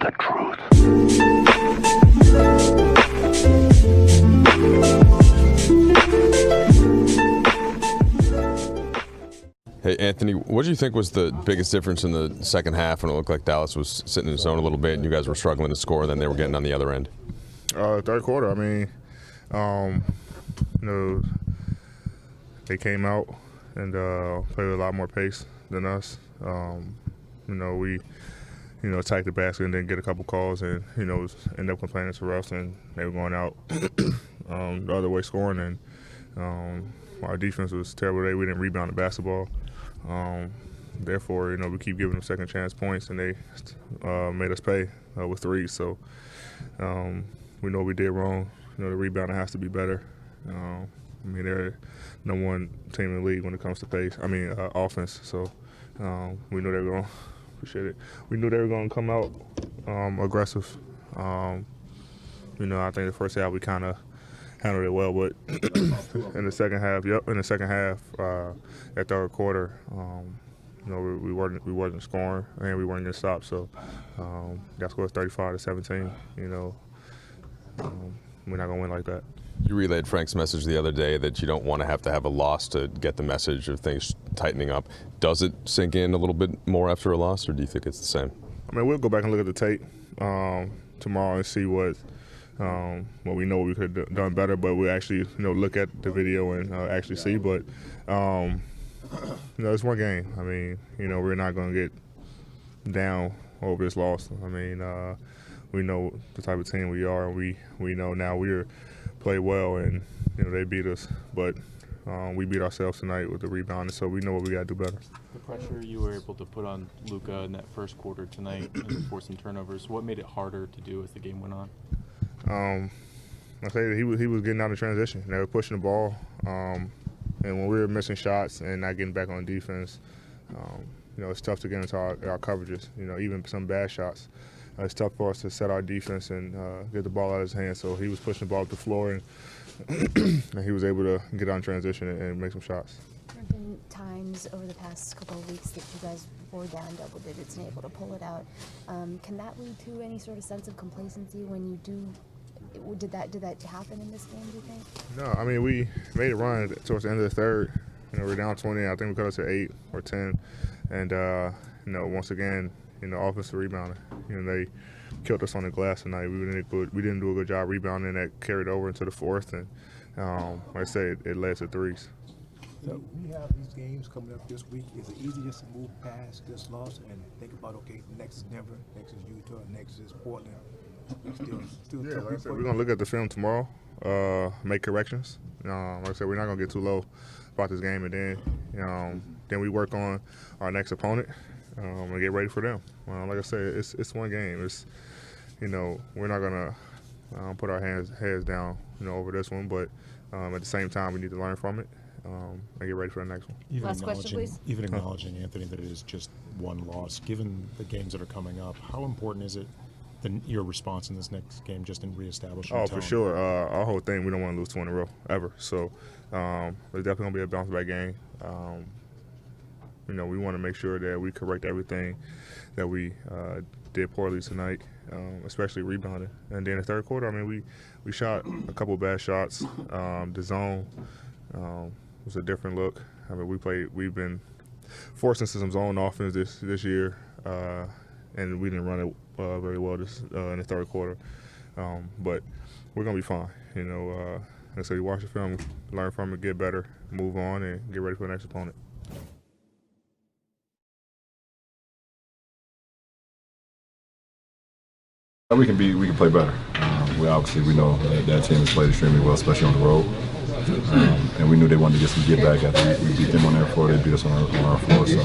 the truth. Hey, Anthony, what do you think was the biggest difference in the second half when it looked like Dallas was sitting in his zone a little bit and you guys were struggling to score and then they were getting on the other end? Third quarter, I mean, they came out and played with a lot more pace than us. We attacked the basket and then get a couple calls and, end up complaining to refs and they were going out the other way scoring. And our defense was terrible today. We didn't rebound the basketball. Therefore, we keep giving them second chance points and they made us pay with threes. So we know we did wrong. The rebounding has to be better. They're number one team in the league when it comes to pace. Offense. So we knew they were going to appreciate it. We knew they were going to come out aggressive. I think the first half we kind of handled it well, but in the second half, that third quarter, we wasn't scoring and we weren't getting stopped. So that score was 35-17. We're not gonna win like that. You relayed Frank's message the other day that you don't want to have a loss to get the message of things tightening up. Does it sink in a little bit more after a loss, or do you think it's the same? We'll go back and look at the tape tomorrow and see what we know we could have done better. But we actually, look at the video and actually see. But it's one game. We're not going to get down over this loss. We know the type of team we are, and we know now we're play well, and they beat us, but we beat ourselves tonight with the rebound, so we know what we got to do better. The pressure you were able to put on Luka in that first quarter tonight and force some turnovers, what made it harder to do as the game went on? I say that he was getting out of transition. They were pushing the ball, and when we were missing shots and not getting back on defense, it's tough to get into our coverages. Even some bad shots. It's tough for us to set our defense and get the ball out of his hands. So he was pushing the ball up the floor, and, and he was able to get on transition and make some shots. There have been times over the past couple of weeks that you guys were down double digits and able to pull it out. Can that lead to any sort of sense of complacency when you do? Did that happen in this game, do you think? No, we made a run towards the end of the third. We're down 20. I think we cut us to 8 or 10. And, once again, offensive rebounding. They killed us on the glass tonight. We didn't do a good job rebounding. That carried over into the fourth. And, like I said, it led to threes. So we have these games coming up this week. Is it easy just to move past this loss and think about, okay, next is Denver, next is Utah, next is Portland? Still yeah, like I said, we're going to look at the film tomorrow, make corrections. Like I said, we're not going to get too low about this game, and then we work on our next opponent and get ready for them. Like I said, it's one game. We're not going to put our heads down, over this one, but at the same time, we need to learn from it and get ready for the next one. Last question, please. Even acknowledging, Anthony, that it is just one loss, given the games that are coming up, how important is it your response in this next game just in reestablishing tone? For sure. Our whole thing, we don't want to lose 2 in a row, ever. So there's definitely going to be a bounce-back game. We want to make sure that we correct everything that we did poorly tonight, especially rebounding. And then the third quarter, we shot a couple of bad shots. The zone was a different look. We've been forced into some zone offense this year, and we didn't run it very well in the third quarter. But we're going to be fine. Like I said, you watch the film, learn from it, get better, move on, and get ready for the next opponent. We can play better. We know that team has played extremely well, especially on the road. And we knew they wanted to get some get back after we beat them on their floor. They beat us on our floor. So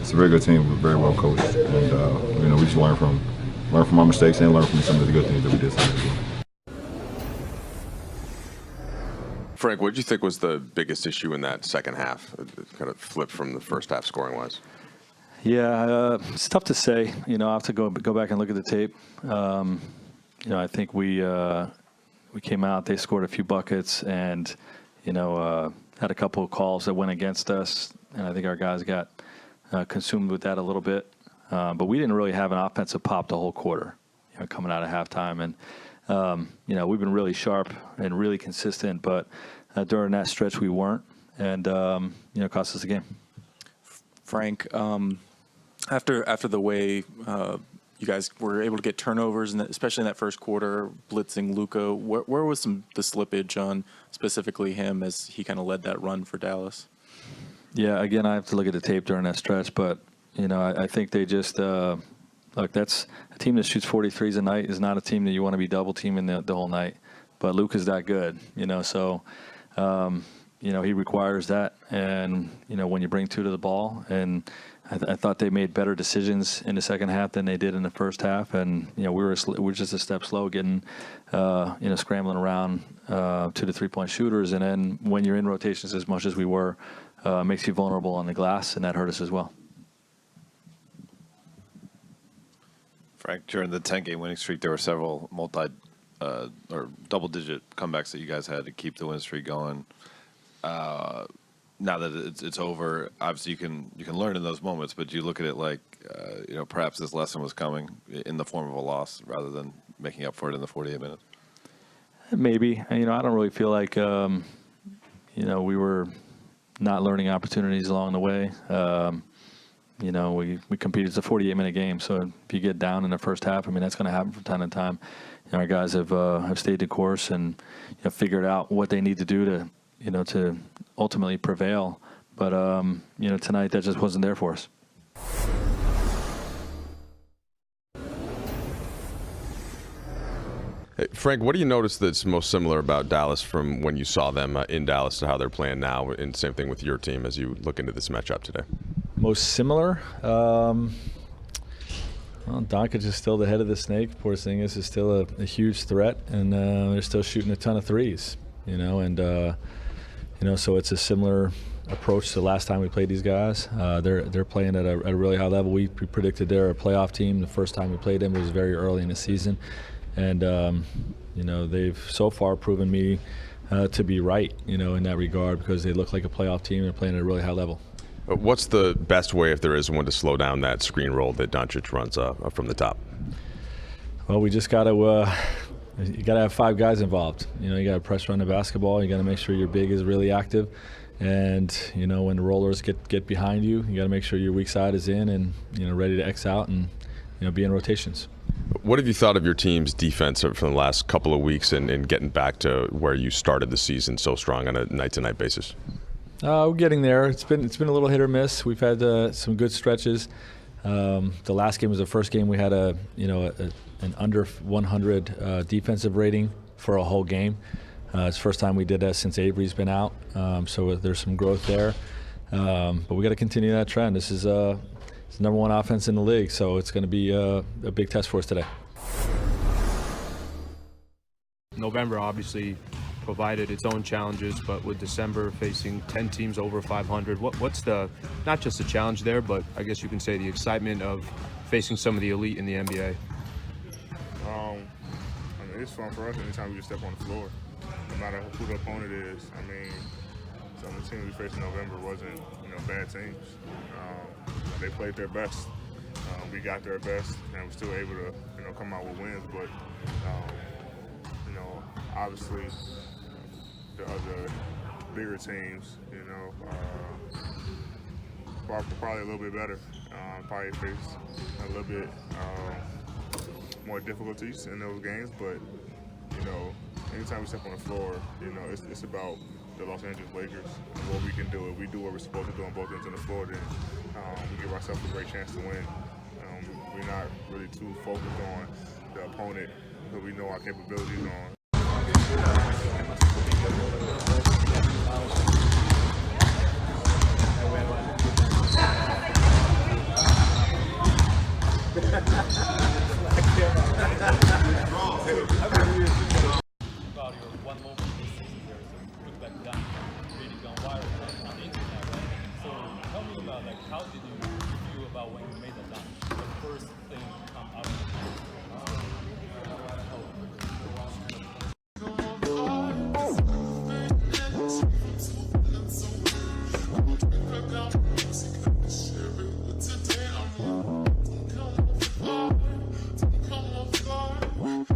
it's a very good team, very well coached, and we just learn from our mistakes and learn from some of the good things that we did tonight. Frank, what did you think was the biggest issue in that second half? It kind of flipped from the first half scoring-wise. Yeah, it's tough to say. I'll have to go back and look at the tape. I think we came out, they scored a few buckets, and had a couple of calls that went against us, and I think our guys got consumed with that a little bit. But we didn't really have an offensive pop the whole quarter. coming out of halftime. And, we've been really sharp and really consistent, but during that stretch we weren't, and, cost us the game. Frank, after the way you guys were able to get turnovers, and especially in that first quarter, blitzing Luka, where was the slippage on specifically him as he kind of led that run for Dallas? Yeah, again, I have to look at the tape during that stretch, but, I think they just look, that's a team that shoots 43s a night is not a team that you want to be double teaming the whole night. But Luka's that good, so he requires that. And when you bring two to the ball, and I thought they made better decisions in the second half than they did in the first half. And we were just a step slow getting scrambling around 2 to 3 point shooters. And then when you're in rotations as much as we were, makes you vulnerable on the glass, and that hurt us as well. Frank, during the 10-game winning streak, there were several or double-digit comebacks that you guys had to keep the win streak going. Now that it's over, obviously you can learn in those moments, but do you look at it like perhaps this lesson was coming in the form of a loss rather than making up for it in the 48 minutes? Maybe. I don't really feel like we were not learning opportunities along the way. We competed. It's a 48-minute game, so if you get down in the first half, that's going to happen from time to time. Our guys have stayed the course and figured out what they need to do to ultimately prevail. But tonight that just wasn't there for us. Hey, Frank, what do you notice that's most similar about Dallas from when you saw them in Dallas to how they're playing now, and same thing with your team as you look into this matchup today? Most similar? Well, Doncic is still the head of the snake. Porzingis is still a huge threat, and they're still shooting a ton of threes, so it's a similar approach to the last time we played these guys. They're playing at a really high level. We predicted they're a playoff team. The first time we played them was very early in the season. And, they've so far proven me to be right, in that regard, because they look like a playoff team and they're playing at a really high level. What's the best way, if there is one, to slow down that screen roll that Doncic runs from the top? Well, we just got to you got to have 5 guys involved. You got to pressure on the basketball. You got to make sure your big is really active. And, when the rollers get behind you, you got to make sure your weak side is in and, ready to X out and, be in rotations. What have you thought of your team's defense from the last couple of weeks and getting back to where you started the season so strong on a night-to-night basis? We're getting there. It's been a little hit or miss. We've had some good stretches. The last game was the first game we had an under 100 defensive rating for a whole game. It's the first time we did that since Avery's been out. So there's some growth there. But we got to continue that trend. This is it's the number 1 offense in the league, so it's going to be a big test for us today. November obviously provided its own challenges, but with December facing 10 teams over 500, what's not just the challenge there, but I guess you can say the excitement of facing some of the elite in the NBA? It's fun for us anytime we step on the floor, no matter who the opponent is. Some of the teams we faced in November wasn't, bad teams. They played their best. We got their best, and we're still able to, come out with wins. But, obviously, the other bigger teams, probably a little bit better. Probably face a little bit more difficulties in those games. But, anytime we step on the floor, it's about the Los Angeles Lakers and what we can do. If we do what we're supposed to do on both ends of the floor, then we give ourselves a great chance to win. We're not really too focused on the opponent because we know our capabilities on. About your one moment this season, there is a quick back down, really gone viral on the internet, right? So tell me about how did you feel about when you made that dunk? The first thing to come out of the Bye.